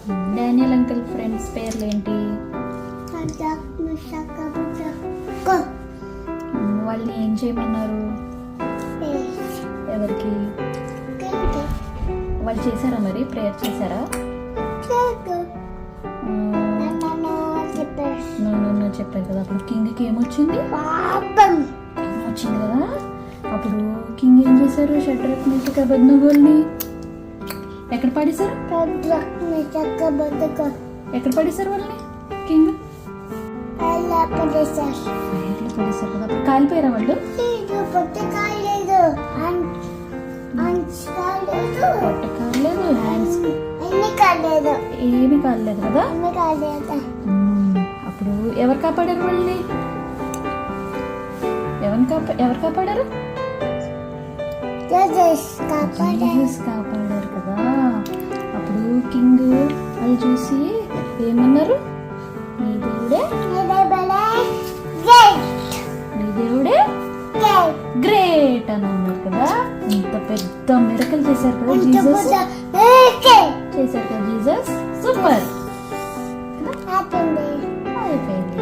Daniel uncle friends పేర్లు ఏంటి? వాళ్ళని ఏం చేయమన్నారు? ఎవరికి? వాళ్ళు చేశారా మరి? ప్రేయర్ చేశారా? చెప్పారు కదా. అప్పుడు కింగ్కి ఏమొచ్చింది? వచ్చింది కదా. అప్పుడు కింగ్ ఏం చేశారు? షడ్రక్ మేషక్ అబేద్నెగోల్ని ఎక్కడ పడేశారు? ఎక్కడ పడేశారు వాళ్ళని? కింగ్ ఫైర్లో పడేశారు కదా. అప్పుడు కాలిపోయారా వాళ్ళు? పొట్ట కాలేదు, హ్యాండ్స్ ఏమి కాలేదు కదా. అప్పుడు ఎవరు కాపాడారు వాళ్ళని? ఎవరు కాపాడారు? కాపాడారు కదా. అప్పుడు కింగ్ అది చూసి ఏమన్నారు? నీ దేవుడే గ్రేట్ అని అన్నారు కదా. ఇంత పెద్ద మిరకల్ చేశారు కదా జీసస్. చేశారు కదా జీసస్. సూపర్ అయిపోయింది.